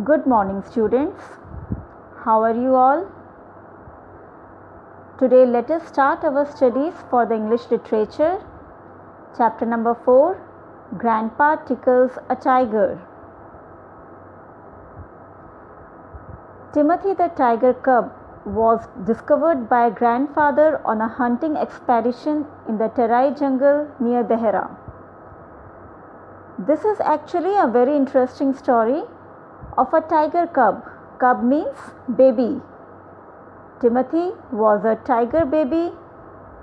Good morning, students. How are you all? Today, let us start our studies for the English literature. Chapter number 4, Grandpa Tickles a Tiger. Timothy the tiger cub was discovered by a grandfather on a hunting expedition in the Terai jungle near Dehra. This is actually a very interesting story of a tiger cub. Cub means baby. Timothy was a tiger baby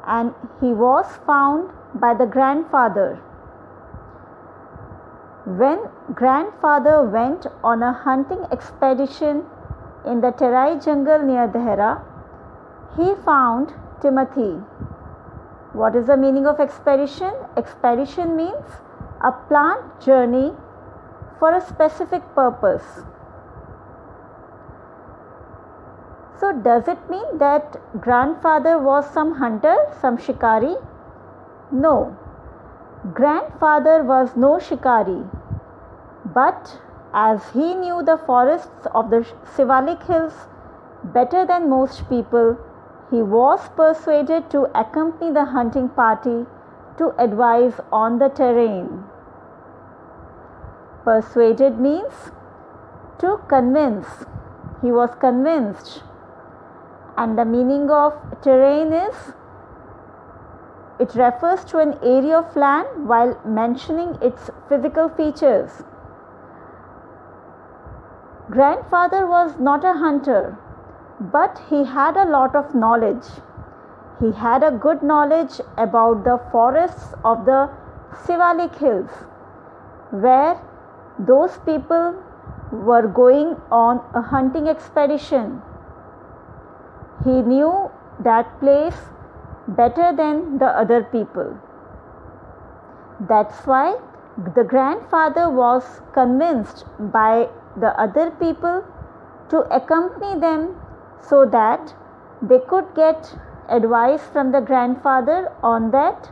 and he was found by the grandfather. When grandfather went on a hunting expedition in the Terai jungle near Dehra, he found Timothy. What is the meaning of expedition? Expedition means a planned journey for a specific purpose. So does it mean that grandfather was some hunter, some shikari? No, grandfather was no shikari, but as he knew the forests of the Shivalik hills better than most people, he was persuaded to accompany the hunting party to advise on the terrain. Persuaded means to convince. He was convinced. And the meaning of terrain is it refers to an area of land while mentioning its physical features. Grandfather was not a hunter, but he had a lot of knowledge. He had a good knowledge about the forests of the Shivalik hills, where those people were going on a hunting expedition. He knew that place better than the other people. That's why the grandfather was convinced by the other people to accompany them so that they could get advice from the grandfather on that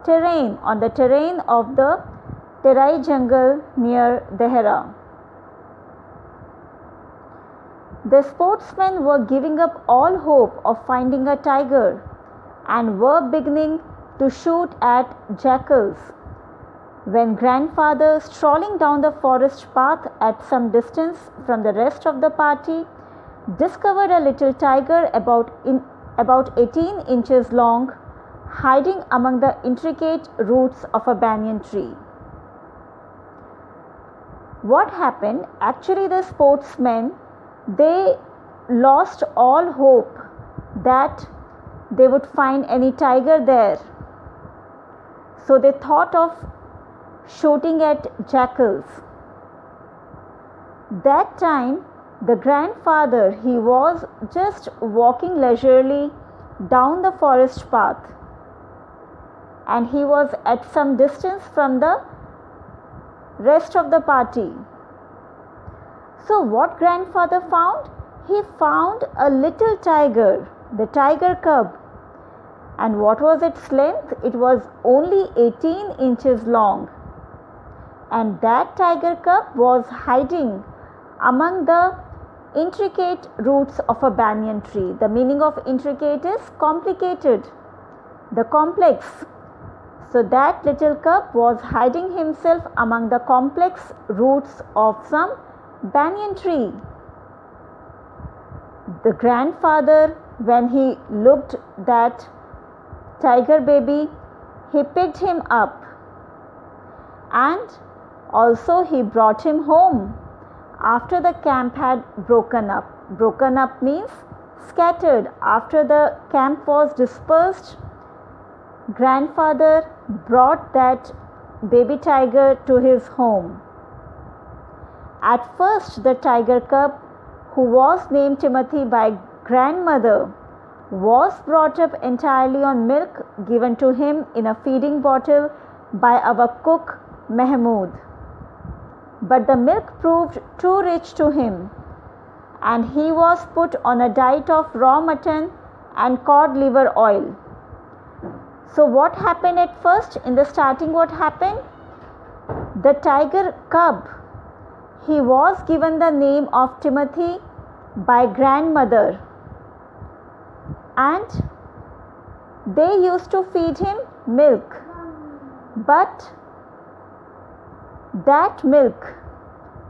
terrain, on the terrain of the Terai jungle near Dehra. The sportsmen were giving up all hope of finding a tiger and were beginning to shoot at jackals when grandfather, strolling down the forest path at some distance from the rest of the party, discovered a little tiger about 18 inches long, hiding among the intricate roots of a banyan tree. What happened? Actually, the sportsmen, they lost all hope that they would find any tiger there. So they thought of shooting at jackals. That time, the grandfather, he was just walking leisurely down the forest path, and he was at some distance from the rest of the party. So what grandfather found? He found a little tiger, the tiger cub. And what was its length? It was only 18 inches long. And that tiger cub was hiding among the intricate roots of a banyan tree. The meaning of intricate is complicated, the complex. So that little cub was hiding himself among the complex roots of some banyan tree. The grandfather, when he looked that tiger baby, he picked him up and also he brought him home after the camp had broken up. Broken up means scattered. After the camp was dispersed, grandfather brought that baby tiger to his home. At first, the tiger cub, who was named Timothy by grandmother, was brought up entirely on milk given to him in a feeding bottle by our cook Mahmood. But the milk proved too rich to him, and he was put on a diet of raw mutton and cod liver oil. So what happened at first? In the starting, what happened? The tiger cub, he was given the name of Timothy by grandmother, and they used to feed him milk, but that milk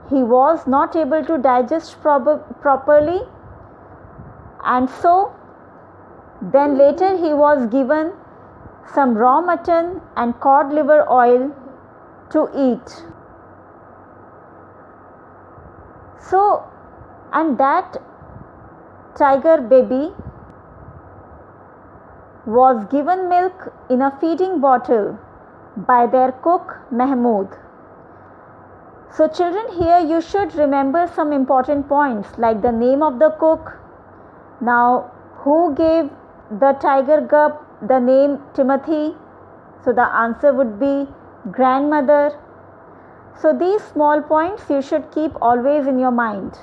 he was not able to digest properly, and so then later he was given some raw mutton and cod liver oil to eat. So, and that tiger baby was given milk in a feeding bottle by their cook Mahmood. So children, here you should remember some important points like the name of the cook. Now, who gave the tiger cub the name Timothy? So the answer would be grandmother. So these small points you should keep always in your mind.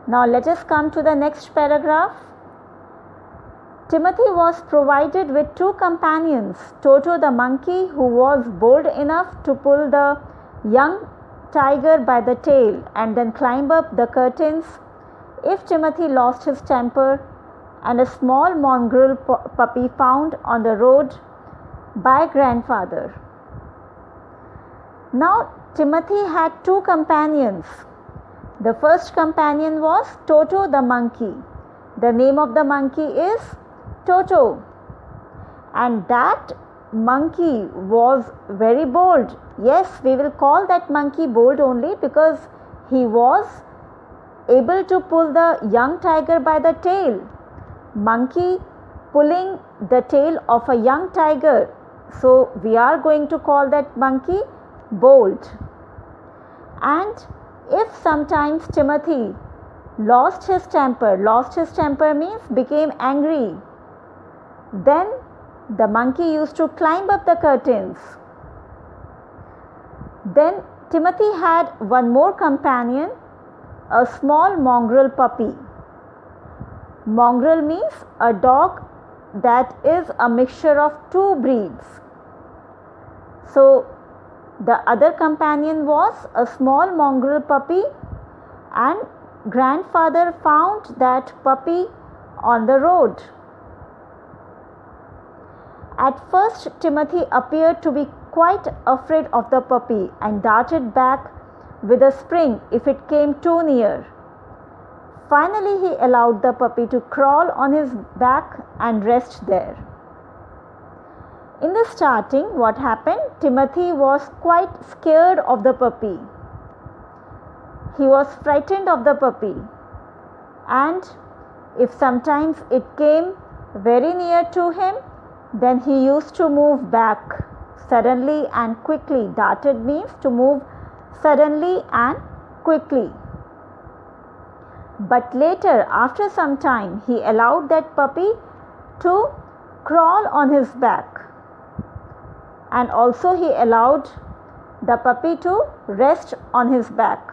Now let us come to the next paragraph. Timothy was provided with two companions, Toto the monkey, who was bold enough to pull the young tiger by the tail and then climb up the curtains if Timothy lost his temper, and a small mongrel puppy found on the road by grandfather. Now Timothy had two companions. The first companion was Toto the monkey. The name of the monkey is Toto, and that monkey was very bold. Yes, we will call that monkey bold only because he was able to pull the young tiger by the tail. Monkey pulling the tail of a young tiger, so we are going to call that monkey bold. And if sometimes Timothy lost his temper means became angry, then the monkey used to climb up the curtains. Then Timothy had one more companion, a small mongrel puppy. Mongrel means a dog that is a mixture of two breeds. So the other companion was a small mongrel puppy, and grandfather found that puppy on the road. At first, Timothy appeared to be quite afraid of the puppy and darted back with a spring if it came too near. Finally, he allowed the puppy to crawl on his back and rest there. In the starting, what happened? Timothy was quite scared of the puppy. He was frightened of the puppy, and if sometimes it came very near to him, then he used to move back suddenly and quickly. Darted means to move suddenly and quickly. But later, after some time, he allowed that puppy to crawl on his back, and also he allowed the puppy to rest on his back.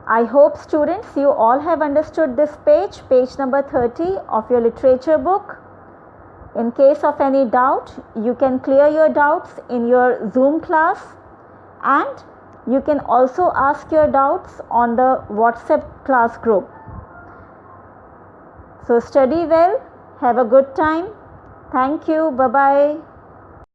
I hope students you all have understood this page number 30 of your literature book. In case of any doubt, you can clear your doubts in your Zoom class, and you can also ask your doubts on the WhatsApp class group. So study well, have a good time. Thank you, bye-bye.